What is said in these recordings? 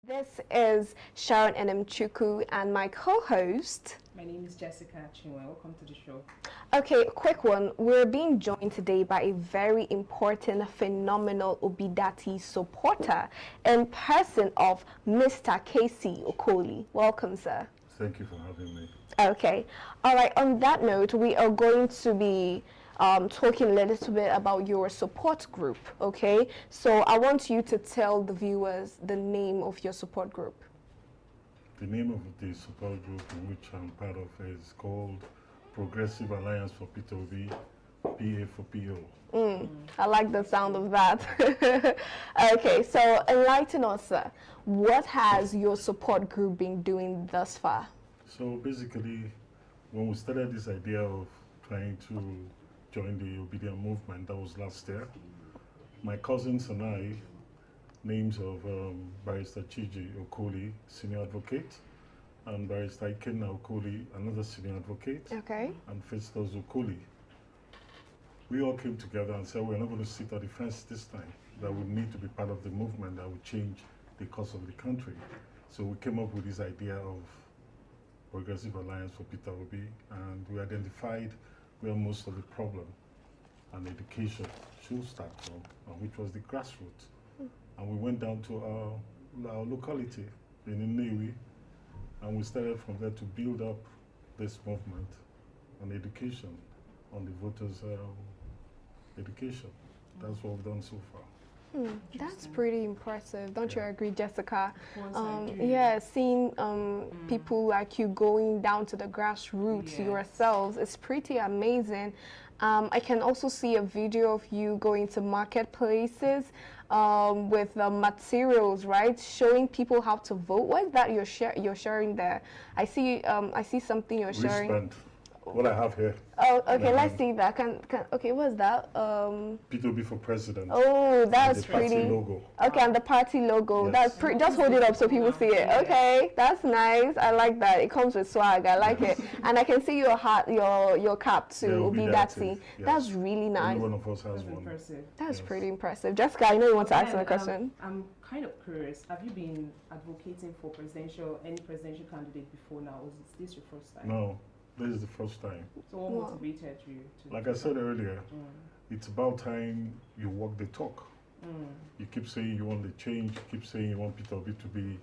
This is Sharon Chuku and my co-host. My name is Jessica Chinwe. Welcome to the show. Okay, quick one. We're being joined today by a very important, phenomenal Obidient supporter in person of Mr. Casey Okoli. Welcome, sir. Thank you for having me. Okay. All right. On that note, we are going to be talking a little bit about your support group, okay? So I want you to tell the viewers the name of your support group. The name of the support group in which I'm part of is called Progressive Alliance for Peter Obi, PA for PO. I like the sound of that. Okay, so enlighten us, sir. What has your support group been doing thus far? So basically, when we started this idea of trying to join the Obidient movement, that was last year, my cousins and I, names of Barrister Chiji Okoli, senior advocate, and Barrister Ikenna Okoli, another senior advocate, Okay. and Festus Okoli, we all came together and said we're not going to sit on the fence this time, that we need to be part of the movement that would change the course of the country. So we came up with this idea of Progressive Alliance for Peter Obi, and we identified where most of the problem and education should start from, which was the grassroots. And we went down to our locality in Nnewi, and we started from there to build up this movement on education, on the voters' education. That's what we've done so far. That's pretty impressive. Don't you agree, Jessica? I do. Yeah, seeing people like you going down to the grassroots yourselves is pretty amazing. I can also see a video of you going to marketplaces with materials, right? Showing people how to vote. What is that you're sharing there? I see something you're sharing. Wristband. What I have here. Oh, okay. Let's see that. Okay, what's that? Peter Obi for president. Oh, that's the party pretty. logo. Okay, and the party logo. Yes. That's pretty. Just hold it up so people see it. Okay, that's nice. I like that. It comes with swag. I like it. And I can see your hat, your cap too. Yeah, Obidient. yes. That's really nice. Only one of us has That's one. impressive. That's Yes. pretty impressive. Jessica, I know you want to ask And, me a question. I'm kind of curious. Have you been advocating for any presidential candidate before now, or is this your first time? No, this is the first time. So what Wow. motivated you to? Like I said earlier, it's about time you walk the talk. You keep saying you want the change, you keep saying you want Peter Obi to be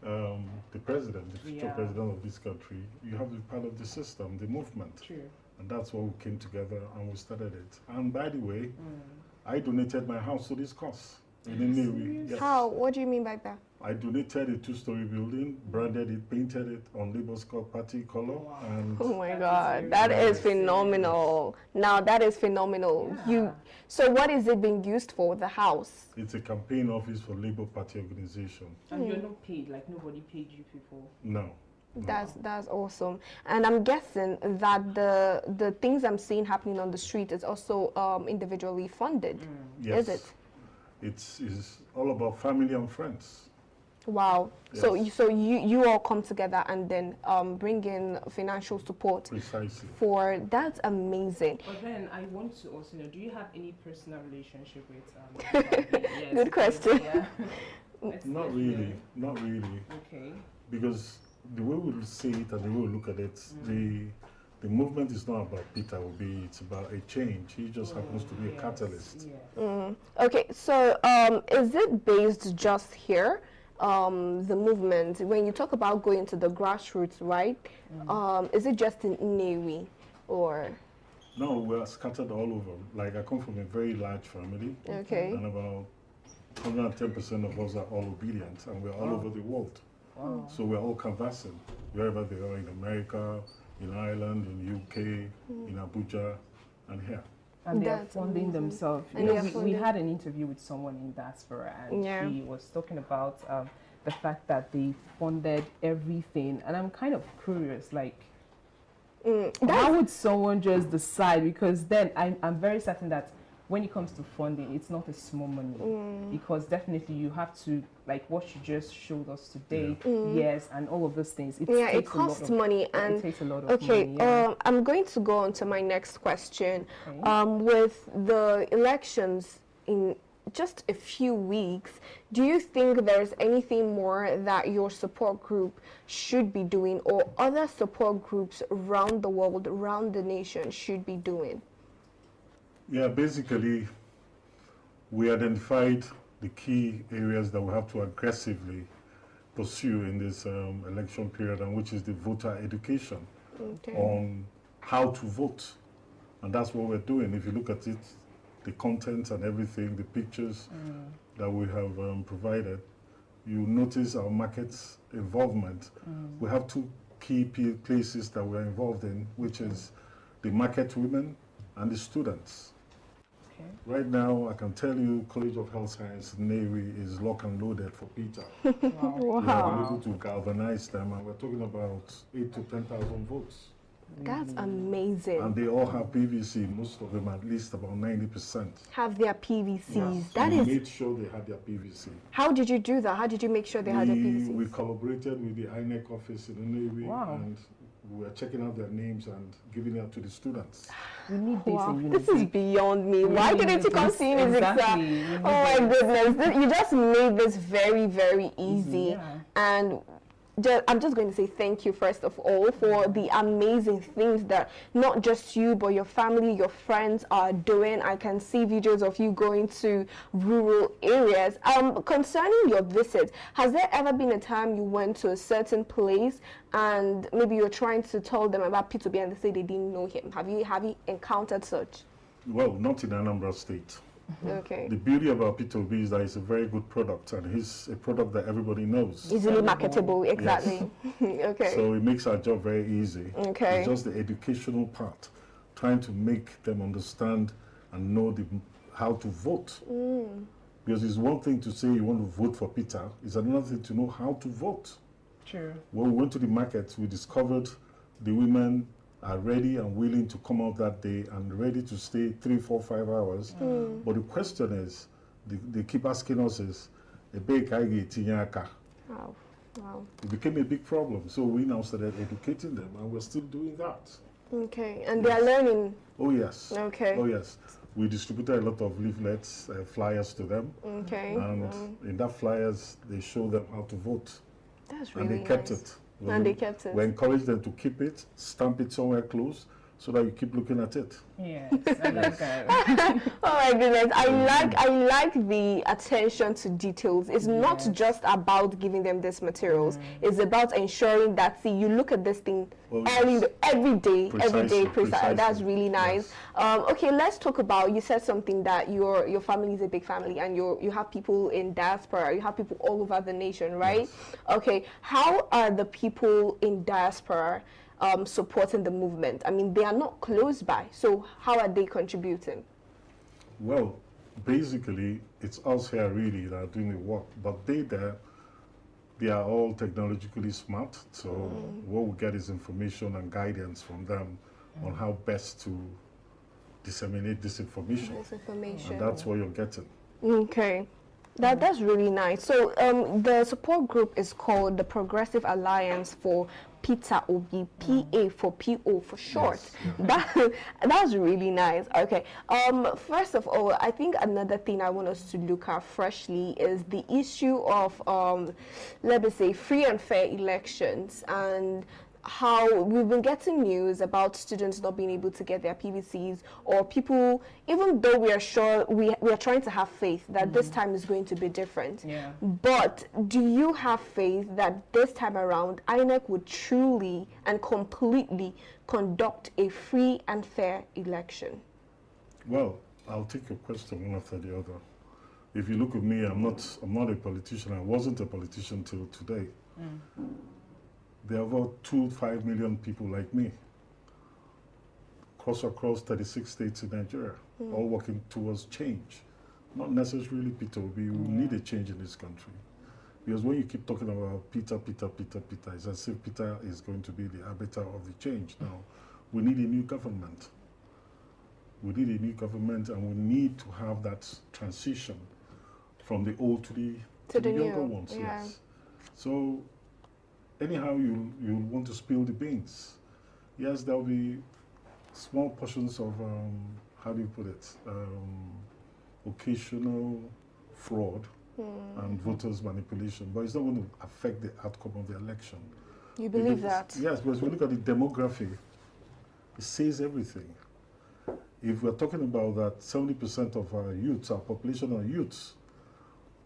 the president, the future president of this country. You have to be part of the system, the movement. True. And that's why we came together and we started it. And by the way, I donated my house to this cause. In Nnewi. Yes. How? What do you mean by that? I donated a 2-story building, branded it, painted it on Labour's party color, and Oh my That God, is that very is phenomenal. Now that is phenomenal. Yeah. So what is it being used for? The house? it's a campaign office for Labour Party organization. And you're not paid. Like nobody paid you people. No. That's awesome. And I'm guessing that the things I'm seeing happening on the street is also individually funded. Yes. Is it? It's all about family and friends. Wow. So Yes. you all come together and then bring in financial support Precisely. for that's amazing. But then I want to also know: do you have any personal relationship with? Yes, Good question. Yeah. Let's Not know. really. Not really. Okay. Because the way we see it and the way we look at it, the movement is not about Peter Obi, it's about a change. He just happens to be a catalyst. Yeah. Okay, so is it based just here? The movement, when you talk about going to the grassroots, right? Is it just in Nnewi or? No, we're scattered all over. Like I come from a very large family. Okay. And about 110% of us are all obedient, and we're all over the world. Wow. So we're all canvassing wherever they are in America, in Ireland, in UK, in Abuja, and here. And they are That's funding amazing. themselves. And You they know, are we funding. had an interview with someone in diaspora, and Yeah. she was talking about the fact that they funded everything. And I'm kind of curious, like, how would someone just decide? Because then I'm very certain that when it comes to funding, it's not a small money, because definitely you have to, like what you just showed us today, yes, and all of those things. It Yeah, it takes a lot costs of- money, it and takes a lot of okay, money. Yeah. I'm going to go on to my next question. Okay. With the elections in just a few weeks, do you think there's anything more that your support group should be doing, or other support groups around the world, around the nation should be doing? Yeah, basically, we identified the key areas that we have to aggressively pursue in this election period, and which is the voter education on how to vote. And that's what we're doing. If you look at it, the content and everything, the pictures that we have provided, you notice our markets involvement. We have two key places that we're involved in, which is the market women and the students. Okay. Right now, I can tell you, College of Health Science, Navy, is lock and loaded for Peter. Wow. We have been able to galvanize them, and we're talking about 8 to 10,000 votes. That's amazing. And they all have PVC, most of them at least about 90%. Have their PVCs. Yes. That we is. made sure they had their PVC. How did you do that? How did you make sure they had their PVCs? We collaborated with the INEC office in the Navy, and we were checking out their names and giving it out to the students. We need this in unity. This is beyond me. Why didn't you come see me? Exactly. Oh my goodness. You just made this very, very easy. And I'm just going to say thank you, first of all, for the amazing things that not just you, but your family, your friends are doing. I can see videos of you going to rural areas. Concerning your visit, has there ever been a time you went to a certain place and maybe you're trying to tell them about P2B and they say they didn't know him? Have you encountered such? Well, not in Anambra State. Okay. The beauty about P2B is that it's a very good product, and it's a product that everybody knows. Easily marketable, exactly. Yes. Okay. So it makes our job very easy. Okay. It's just the educational part, trying to make them understand and know how to vote. Because it's one thing to say you want to vote for Peter, it's another thing to know how to vote. True. When we went to the market, we discovered the women are ready and willing to come out that day and ready to stay 3, 4, 5 hours. But the question is, they keep asking us is, Wow. Wow. It became a big problem. So we now started educating them, and we're still doing that. Okay, and they are learning. Oh yes. Okay. Oh yes. We distributed a lot of leaflets, flyers to them. Okay. And in that flyers, they show them how to vote. That's really And they kept nice. it. And they kept it. We encourage them to keep it, stamp it somewhere close, so that you keep looking at it. Yes, I like that. Oh my goodness, I like the attention to details. It's not just about giving them these materials. It's about ensuring that, see, you look at this thing every day. Precisely. That's really nice. Yes. Okay, let's talk about, you said something that your family is a big family, and you have people in diaspora, you have people all over the nation, right? Yes. Okay, how are the people in diaspora supporting the movement? I mean, they are not close by, so how are they contributing? Well, basically, it's us here really that are doing the work, but they are all technologically smart, so what we get is information and guidance from them on how best to disseminate this information. And that's what you're getting. Okay. That's really nice. So the support group is called the Progressive Alliance for Peter Obi, PA for PO for short. Yes. That's really nice. Okay. First of all, I think another thing I want us to look at freshly is the issue of, let me say, free and fair elections, and how we've been getting news about students not being able to get their PVCs, or people, even though we are sure, we are trying to have faith that this time is going to be different. Yeah. But do you have faith that this time around INEC would truly and completely conduct a free and fair election? Well, I'll take your question one after the other. If you look at me, I'm not a politician. I wasn't a politician till today. There are about 2-5 million people like me, across 36 states in Nigeria, all working towards change. Not necessarily Peter Obi. We need a change in this country. Because when you keep talking about Peter, it's as if Peter is going to be the arbiter of the change. Now, we need a new government. We need a new government, and we need to have that transition from the old to the younger ones. Yeah. Yes. So, anyhow you want to spill the beans. Yes, there will be small portions of, how do you put it, occasional fraud and voters manipulation, but it's not going to affect the outcome of the election. You believe that? Yes, because when you look at the demography, it says everything. If we're talking about that 70% of our youths, our population are youths,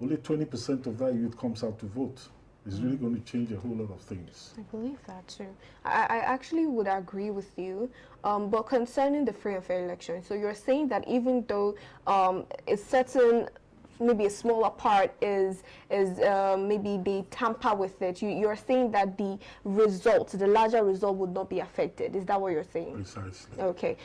only 20% of that youth comes out to vote. It's really going to change a whole lot of things. I believe that too. I actually would agree with you, but concerning the free and fair election, so you're saying that even though a certain, maybe a smaller part is maybe they tamper with it, you're saying that the result, the larger result would not be affected. Is that what you're saying? Precisely. Okay.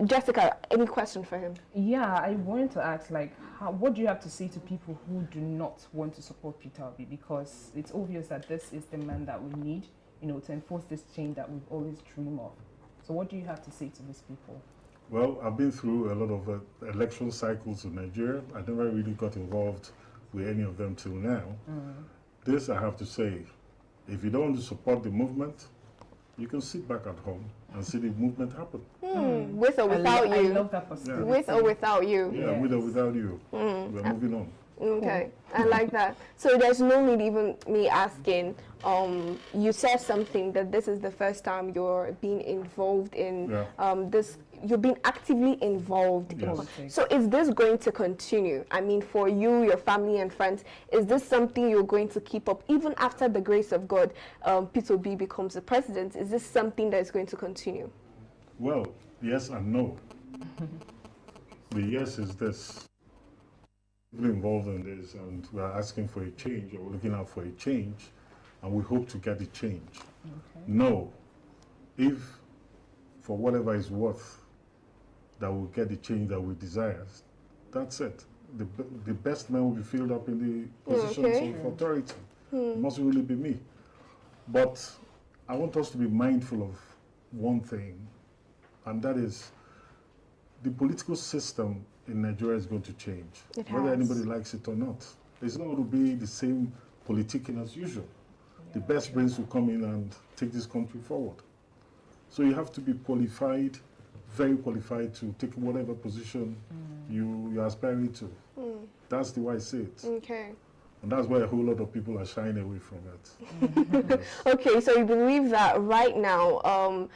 Jessica, any question for him? Yeah, I wanted to ask, like, what do you have to say to people who do not want to support Peter Obi? Because it's obvious that this is the man that we need, you know, to enforce this change that we've always dreamed of. So what do you have to say to these people? Well, I've been through a lot of election cycles in Nigeria. I never really got involved with any of them till now. This I have to say, if you don't want to support the movement, you can sit back at home and see the movement happen. With or without you? I love that possibility. With or without you? Yeah, Yes. with or without you. We're moving on. Okay, I like that. So there's no need even me asking, you said something that this is the first time you're being involved in this, you're being actively involved in Yes. So is this going to continue? I mean, for you, your family and friends, is this something you're going to keep up even after the grace of God, Peter Obi becomes the president? Is this something that is going to continue? Well, yes and no. The yes is this. We're involved in this and we're asking for a change, or we're looking out for a change, and we hope to get the change. Okay. No. If, for whatever is worth, that we'll get the change that we desire, that's it. The best man will be filled up in the positions of authority. It must really be me. But I want us to be mindful of one thing, and that is the political system in Nigeria is going to change, whether anybody likes it or not. It's not going to be the same politicking as usual. The best brains will come in and take this country forward. So you have to be qualified, very qualified to take whatever position you're aspiring to. That's the way I see it. Okay. And that's why a whole lot of people are shying away from it. Yes. Okay, so you believe that right now,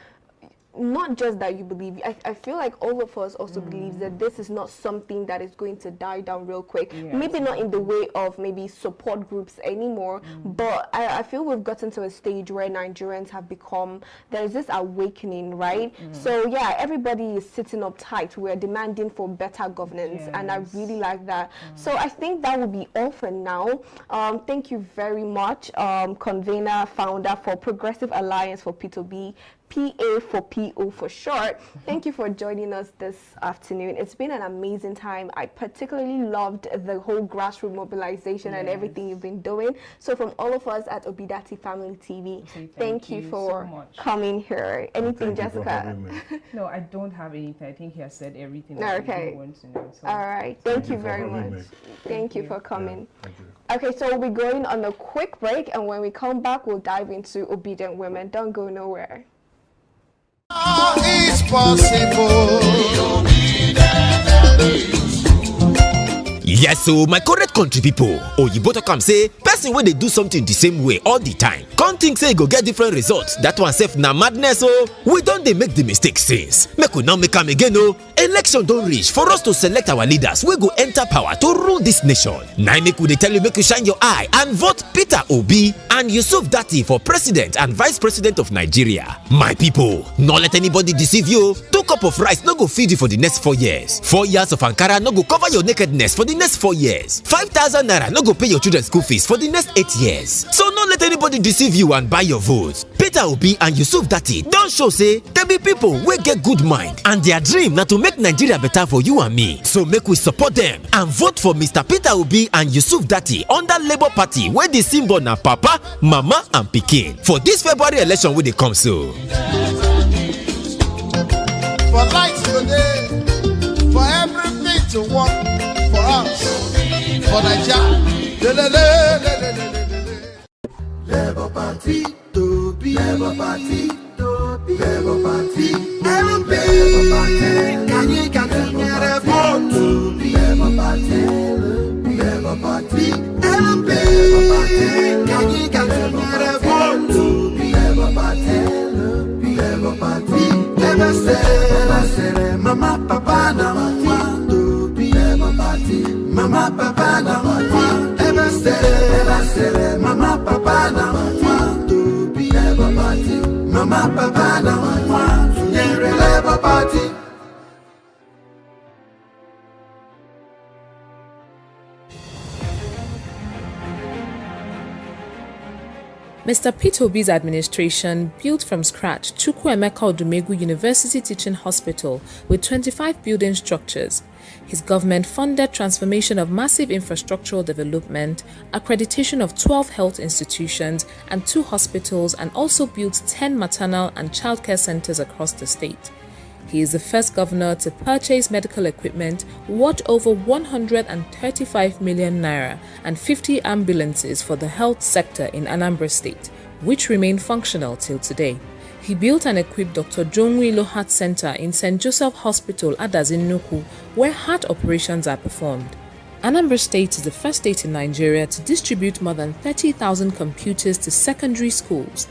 not just that you believe, I feel like all of us also believe that this is not something that is going to die down real quick. Yes. Maybe not in the way of maybe support groups anymore, but I feel we've gotten to a stage where Nigerians have become, there's this awakening, right? So yeah, everybody is sitting up tight. We're demanding for better governance, and I really like that. So I think that would be all for now. Thank you very much, convener, founder for Progressive Alliance for P2B, PA for PO for short. Thank you for joining us this afternoon. It's been an amazing time. I particularly loved the whole grassroots mobilization and everything you've been doing. So from all of us at Obidient Family TV, thank you for coming here. Anything, Jessica? No, I don't have anything. I think he has said everything that I want to know. So. All right. Thank you very much. Thank you for coming. Okay, so we'll be going on a quick break, and when we come back, we'll dive into Obedient Women. Don't go nowhere. It's possible. Yes, so my correct country people, Oyibo talk am say person wey dey do something the same way all the time come think say e go get different results. That one sef na madness o. We don dey make the mistake since. Make we now make am again o. Election don reach for us to select our leaders wey go enter power to rule this nation. Na make we dey tell you make you shine your eye and vote Peter Obi and Yusuf Datti for president and vice president of Nigeria. My people, no let anybody deceive you. 2 cups of rice no go feed you for the next 4 years. 4 years of Ankara no go cover your nakedness for the next 4 years. 5,000 naira no go pay your children's school fees for the next 8 years. So no let anybody deceive you and buy your votes. Peter Obi and Yusuf Datti don show say dem be people wey get good mind and their dream na to make Nigeria better for you and me. So make we support them and vote for Mr. Peter Obi and Yusuf Datti under Labour Party wey the symbol na Papa, Mama and Pikin for this February election wey dey come so. For lights today, for everything to work for us, for Nigeria. Labour Party, to be Labour Party, to be Labour Party, LP, can you get a vote to be Labour Party, Labour Party, LP, Kagi Katsumere Bondu, Labour Party, Labour Party, Labour Sere, Mama Papa na Wandu, Labour Party, Mama Papa na Wandu, Labour Sere, Mama Papa na Wandu, Labour Party, Mama Papa na Wandu, Labour Party. Mr. Peter Obi's administration built from scratch Chukwuemeka Odumegwu University Teaching Hospital with 25 building structures. His government funded transformation of massive infrastructural development, accreditation of 12 health institutions and 2 hospitals, and also built 10 maternal and childcare centers across the state. He is the first governor to purchase medical equipment worth over 135 million naira and 50 ambulances for the health sector in Anambra State, which remain functional till today. He built and equipped Dr. Jonwilo Heart Center in St. Joseph Hospital, Adazinnuku, where heart operations are performed. Anambra State is the first state in Nigeria to distribute more than 30,000 computers to secondary schools.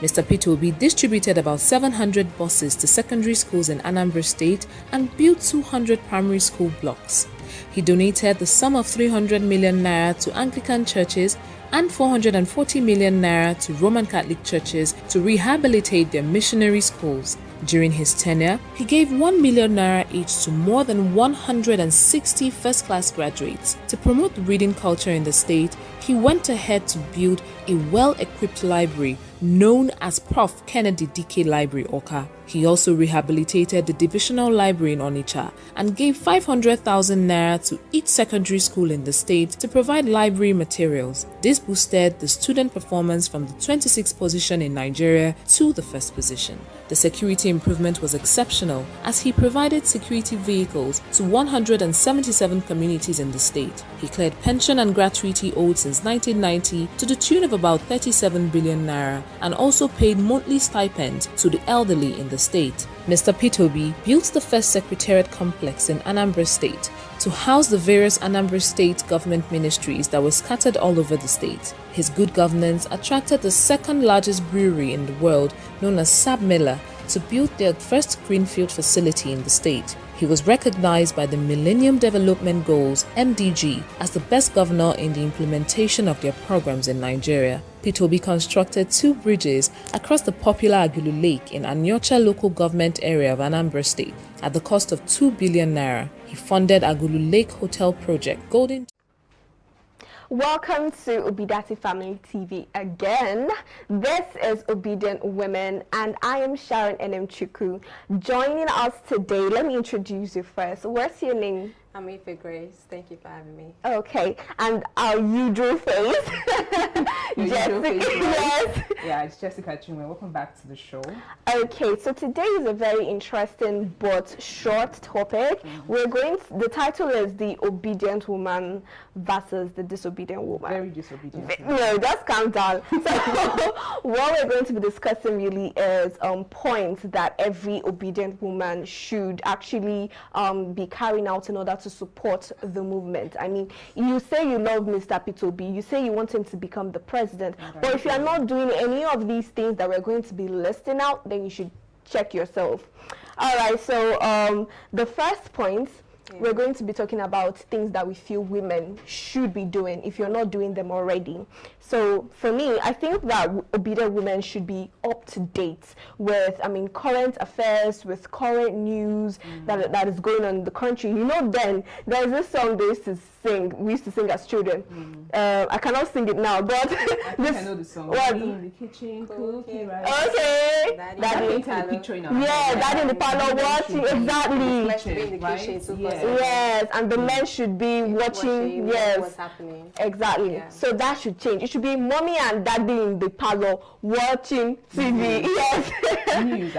Mr. Peter Obi distributed about 700 buses to secondary schools in Anambra State and built 200 primary school blocks. He donated the sum of 300 million naira to Anglican churches and 440 million naira to Roman Catholic churches to rehabilitate their missionary schools. During his tenure, he gave 1 million naira each to more than 160 first-class graduates. To promote the reading culture in the state, he went ahead to build a well-equipped library known as Prof. Kennedy Dike Library, Oka. He also rehabilitated the divisional library in Onitsha and gave 500,000 naira to each secondary school in the state to provide library materials. This boosted the student performance from the 26th position in Nigeria to the first position. The security improvement was exceptional as he provided security vehicles to 177 communities in the state. He cleared pension and gratuity owed since 1990 to the tune of about 37 billion naira and also paid monthly stipends to the elderly in the state. Mr. Peter Obi built the first secretariat complex in Anambra State to house the various Anambra State government ministries that were scattered all over the state. His good governance attracted the second largest brewery in the world, known as Sabmela, to build their first greenfield facility in the state. He was recognized by the Millennium Development Goals (MDG) as the best governor in the implementation of their programs in Nigeria. Peter Obi constructed 2 bridges across the popular Agulu Lake in Anyocha local government area of Anambra State at the cost of 2 billion naira. He funded Agulu Lake Hotel Project Golden. Welcome to Obidati Family TV again. This is Obedient Women and I am Sharon N.M. Chukwu. Joining us today, let me introduce you first. What's your name? I'm Ife Grace. Thank you for having me. Okay, and our usual face, Jessica. Yes. Yeah, it's Jessica Chinwe. Welcome back to the show. Okay, so today is a very interesting but short topic. The title is The Obedient Woman versus the Disobedient Woman. Very disobedient. No, just calm down. So what we're going to be discussing really is points that every obedient woman should actually be carrying out in order to support the movement. I mean, you say you love Mr. Peter Obi, you say you want him to become the president, but if you're not doing any of these things that we're going to be listing out, then you should check yourself. All right, so the first point, we're going to be talking about things that we feel women should be doing if you're not doing them already. So for me, I think that obedient women should be up to date with, current affairs, with current news that is going on in the country. You know, then there's this song we used to sing as children. I cannot sing it now, but I know the song. What? In the kitchen, cooking, right? Okay. Daddy in the picture in our Daddy in the parlor watching, exactly. Let's be in the kitchen too. Yes, and the men should be watching. Yes, what's happening. Exactly. Yeah. So that should change. It should be mommy and daddy in the parlor watching TV. Yes.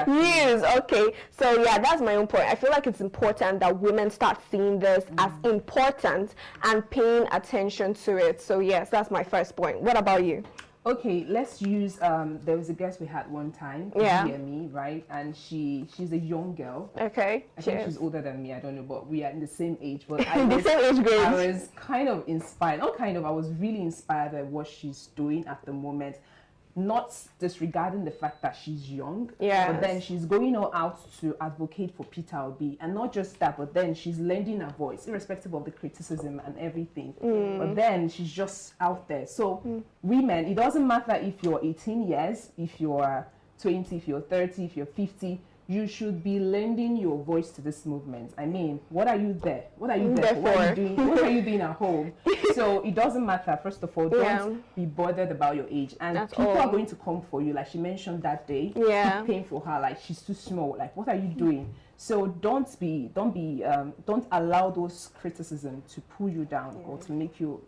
News. Okay. So yeah, that's my own point. I feel like it's important that women start seeing this as important and paying attention to it. So yes, that's my first point. What about you? Okay, let's use there was a guest we had one time, Yeah. me, right? And she's a young girl. Okay. I think she's older than me, I don't know, but we are in the same age. But The same age group. I was kind of inspired, not kind of, I was really inspired by what she's doing at the moment. Not disregarding the fact that she's young, but then she's going all out to advocate for Peter Obi, and not just that, but then she's lending her voice, irrespective of the criticism and everything. But then she's just out there. So women, it doesn't matter if you're 18 years, if you're 20, if you're 30, if you're 50, you should be lending your voice to this movement. I mean, what are you there? What are you there for? What are you doing? What are you doing at home? So it doesn't matter. First of all, don't be bothered about your age. And people are going to come for you. Like she mentioned that day, keep paying for her. Like she's too small. Like what are you doing? So don't allow those criticism to pull you down or to make you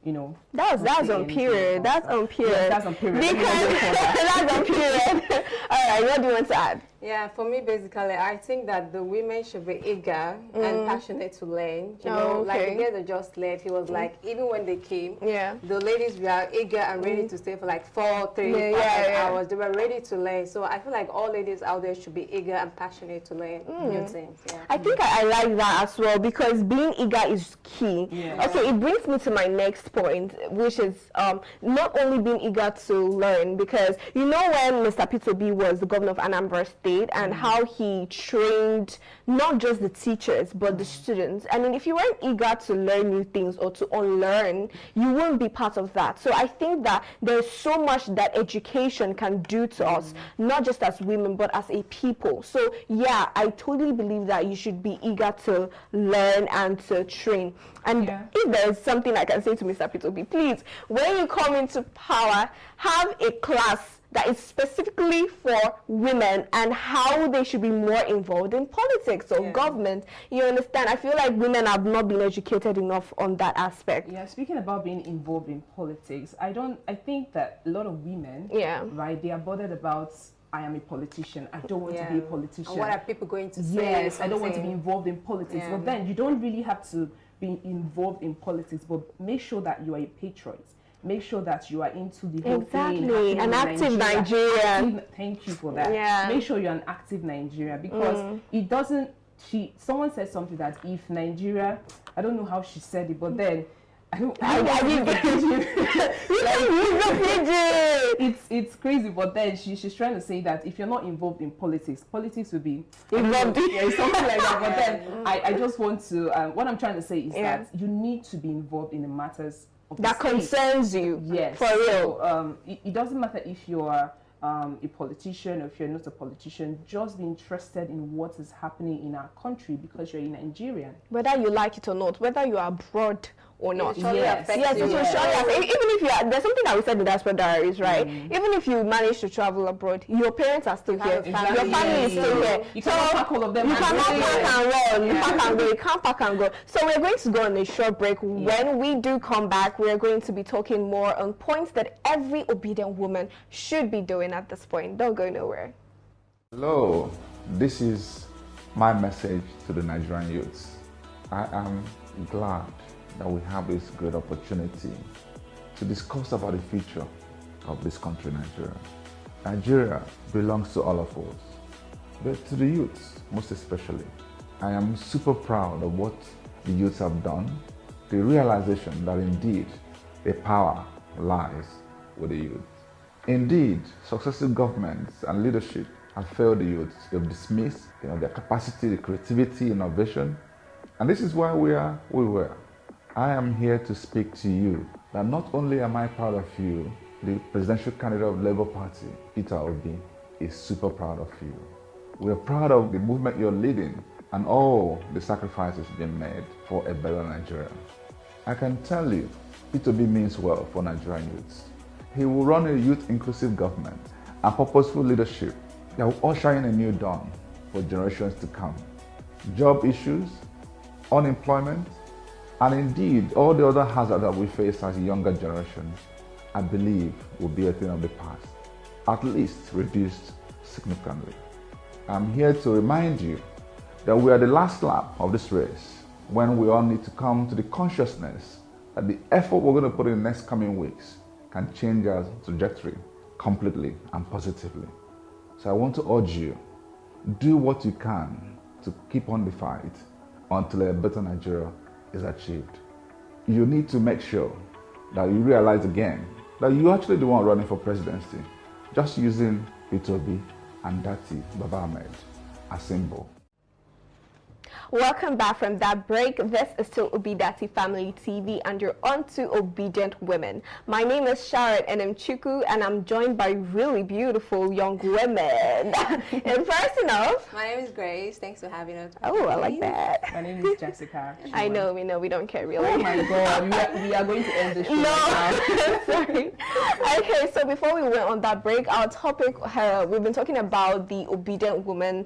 you know, that's on period. That's on period. Yes, that's on period. Because that's on period. All right, what do you want to add? Yeah, for me, basically, I think that the women should be eager and passionate to learn. You know, like the girl that just left, he was like, even when they came, the ladies were eager and ready to stay for like 4, 3, 5 hours. They were ready to learn. So I feel like all ladies out there should be eager and passionate to learn new things. Yeah. I think I like that as well, because being eager is key. Okay, it brings me to my next point, which is not only being eager to learn, because you know when Mr. Peter Obi was the governor of Anambra State, and how he trained not just the teachers but the students. I mean, if you weren't eager to learn new things or to unlearn, you won't be part of that. So I think that there's so much that education can do to us, not just as women but as a people. So yeah, I totally believe that you should be eager to learn and to train. And if there's something I can say to Mr. Peter Obi, please, when you come into power, have a class that is specifically for women and how they should be more involved in politics or government. You understand? I feel like women have not been educated enough on that aspect. Yeah, speaking about being involved in politics, I think that a lot of women, right, they are bothered about, I am a politician, I don't want to be a politician. And what are people going to say? Yes, I don't want to be involved in politics. But then you don't really have to be involved in politics, but make sure that you are a patriot. Make sure that you are into the whole thing. An active Nigerian. Thank you for that. Make sure you're an active Nigerian, because it doesn't. Someone said something that if Nigeria, I don't know how she said it, but then I didn't get it. It's crazy, but then she's trying to say that if you're not involved in politics will be involved. Something like that. But then I just want to. What I'm trying to say is that you need to be involved in the matters that concerns you. Yes, for real. So, it doesn't matter if you are a politician or if you're not a politician. Just be interested in what is happening in our country, because you're a Nigerian. Whether you like it or not, whether you are abroad or not. Yes, it will surely. Even if you are, there's something that we said in Diaspora Diaries, right? Even if you manage to travel abroad, your parents are still here. Your family is still here. You cannot pack all of them. You cannot pack and run. You pack and go. You can't pack and go. So we're going to go on a short break. When we do come back, we're going to be talking more on points that every obedient woman should be doing at this point. Don't go nowhere. Hello, this is my message to the Nigerian youths. I am glad that we have this great opportunity to discuss about the future of this country, Nigeria. Nigeria belongs to all of us, but to the youths most especially. I am super proud of what the youths have done, the realization that indeed the power lies with the youth. Indeed, successive governments and leadership have failed the youths. They've dismissed their capacity, the creativity, innovation, and this is why we are where we were. I am here to speak to you that not only am I proud of you, the presidential candidate of Labour Party, Peter Obi, is super proud of you. We are proud of the movement you're leading and all the sacrifices being made for a better Nigeria. I can tell you, Peter Obi means well for Nigerian youths. He will run a youth-inclusive government and purposeful leadership that will usher in a new dawn for generations to come. Job issues, unemployment, and indeed, all the other hazards that we face as a younger generation, I believe, will be a thing of the past, at least reduced significantly. I'm here to remind you that we are the last lap of this race, when we all need to come to the consciousness that the effort we're going to put in the next coming weeks can change our trajectory completely and positively. So I want to urge you, do what you can to keep on the fight until a better Nigeria is achieved. You need to make sure that you realize again that you're actually the one running for presidency, just using P2B and Dati Baba Ahmed as symbol. Welcome back from that break. This is still Obidient Family TV and you're on to Obedient Women. My name is Sharon and I'm Chuku and I'm joined by really beautiful young women. And first enough, my name is Grace. Thanks for having us. Oh, I like that. My name is Jessica. I know, we don't care really. Oh my God, we are going to end this show now. Sorry. Okay, so before we went on that break, our topic, we've been talking about the obedient woman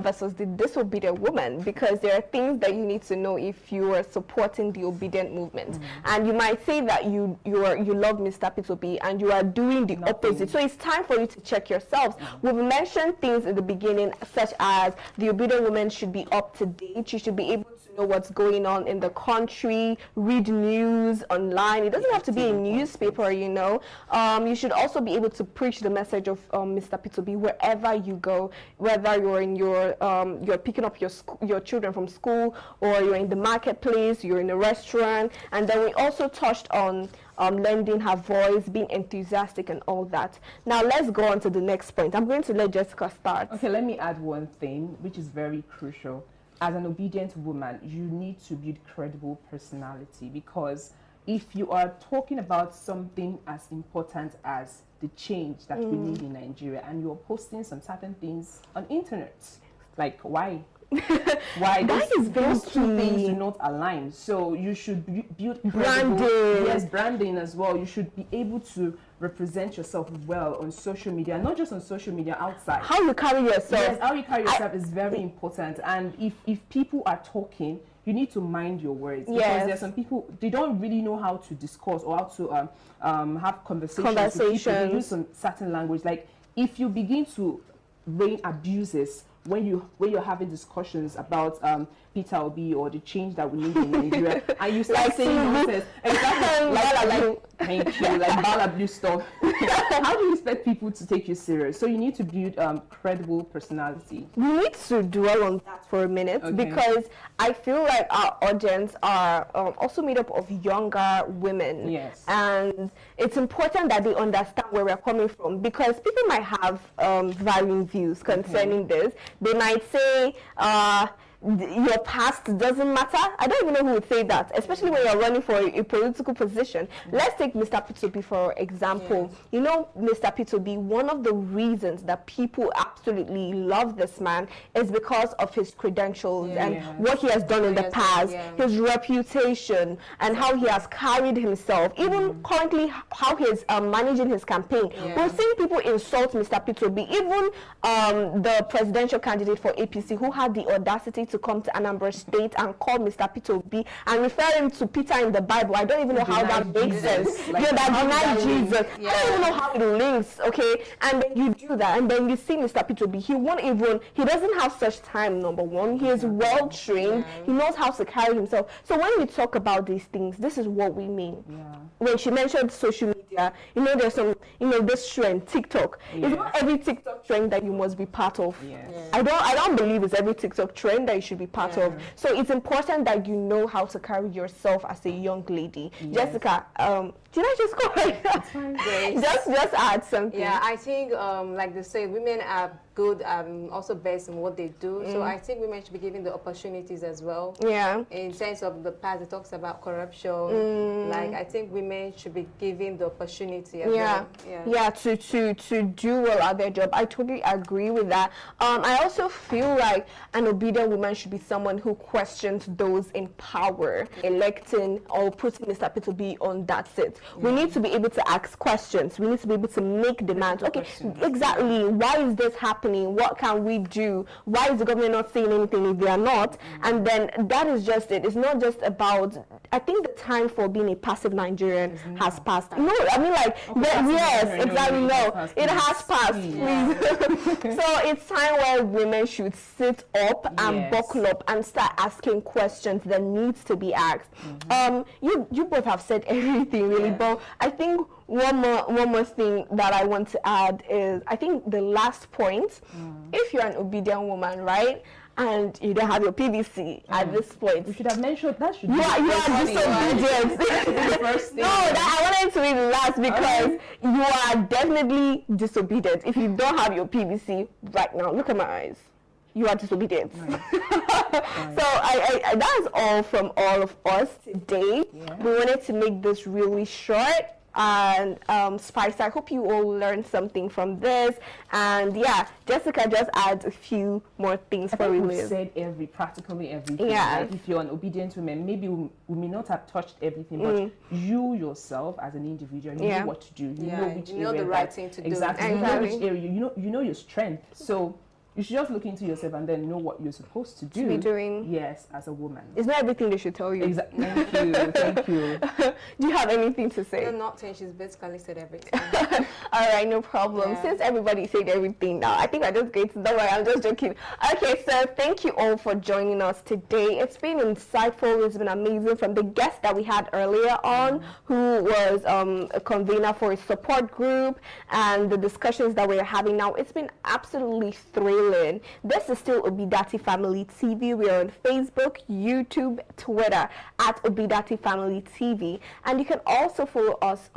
versus the disobedient woman, because there are things that you need to know if you are supporting the obedient movement. And you might say that you love Mr. P2B and you are doing the opposite. So it's time for you to check yourselves. We've mentioned things in the beginning, such as the obedient woman should be up to date. She should be able to know what's going on in the country, read news online. It doesn't have to be a newspaper, you know. You should also be able to preach the message of Mr. P2B wherever you go, whether you're in you're picking up your children from school, or you're in the marketplace, you're in a restaurant. And then we also touched on lending her voice, being enthusiastic and all that. Now let's go on to the next point. I'm going to let Jessica start. Okay, let me add one thing which is very crucial. As an obedient woman, you need to build credible personality, because if you are talking about something as important as the change that we need in Nigeria and you're posting some certain things on internet, like why? Why? Those two things do not align. So you should build branding. Yes, branding as well. You should be able to represent yourself well on social media, not just on social media, outside. How you carry yourself. Yes, how you carry yourself is very important. And if people are talking, you need to mind your words. Yes. Because there are some people, they don't really know how to discuss or how to have conversations with people. They use some certain language. Like if you begin to rain abuses when you're having discussions about Peter Obi or the change that we need in Nigeria, and you start saying nonsense, exactly like thank you, like bala blue stuff. How do you expect people to take you serious? So you need to build credible personality. We need to dwell on that for a minute, because I feel like our audience are also made up of younger women. Yes. And it's important that they understand where we're coming from, because people might have varying views concerning this. They might say, your past doesn't matter. I don't even know who would say that, especially when you're running for a political position. Let's take Mr. P2B for example. You know, Mr. P2B, one of the reasons that people absolutely love this man is because of his credentials and what he has done in the past, his reputation, and how he has carried himself. Even currently, how he's managing his campaign. We're seeing people insult Mr. P2B. Even the presidential candidate for APC, who had the audacity to come to Anambra State and call Mr. P2B and refer him to Peter in the Bible. I don't even know how that makes sense. Like that denied Jesus. I don't even know how it links, okay? And then you do that, and then you see Mr. P2B. He doesn't have such time, number one. He is well trained. He knows how to carry himself. So when we talk about these things, this is what we mean. When she mentioned social media, you know, there's some, this trend, TikTok. It's not every TikTok trend that you must be part of. I don't believe it's every TikTok trend that you should be part of. So it's important that you know how to carry yourself as a young lady. Jessica, did I just go like that? Just add something. Yeah, I think like they say, women are good also based on what they do. So I think women should be given the opportunities as well. Yeah. In sense of the past, it talks about corruption. Like I think women should be given the opportunity as well. Yeah, to do well at their job. I totally agree with that. I also feel like an obedient woman should be someone who questions those in power, electing or putting Mr. P2B on that seat. We need to be able to ask questions. We need to be able to make demands. Okay, exactly. Why is this happening? What can we do? Why is the government not saying anything if they are not? And then that is just it. It's not just about, I think the time for being a passive Nigerian has passed. No, I mean like, yes, exactly, no. It has passed, please. So it's time where women should sit up and buckle up and start asking questions that needs to be asked. You both have said everything really, but I think one more thing that I want to add is, I think the last point, if you're an obedient woman, right, and you don't have your PVC at this point, you should have mentioned that. You are disobedient. I wanted to be the last because you are definitely disobedient if you don't have your PVC right now. Look at my eyes. You are disobedient. Right. So I that's all from all of us today. Yeah. We wanted to make this really short. And Spice, I hope you all learned something from this. And yeah, Jessica just adds a few more things for we we've said practically everything. Yeah. Like if you're an obedient woman, maybe we may not have touched everything, but you yourself as an individual, you know what to do. You know which area. The right thing to do. Exactly. You know which area. You know your strength. So you should just look into yourself and then know what you're supposed to do. To be doing. Yes, as a woman. It's not everything they should tell you. Exactly. Thank you. Thank you. Do you have anything to say? No, nothing. She's basically said everything. All right, no problem. Yeah. Since everybody said everything now, I think I just going to. Don't worry, I'm just joking. Okay, so thank you all for joining us today. It's been insightful. It's been amazing. From the guest that we had earlier on, who was a convener for a support group, and the discussions that we're having now, it's been absolutely thrilling. This is still Obidient Family TV. We are on Facebook, YouTube, Twitter at Obidient Family TV, and you can also follow us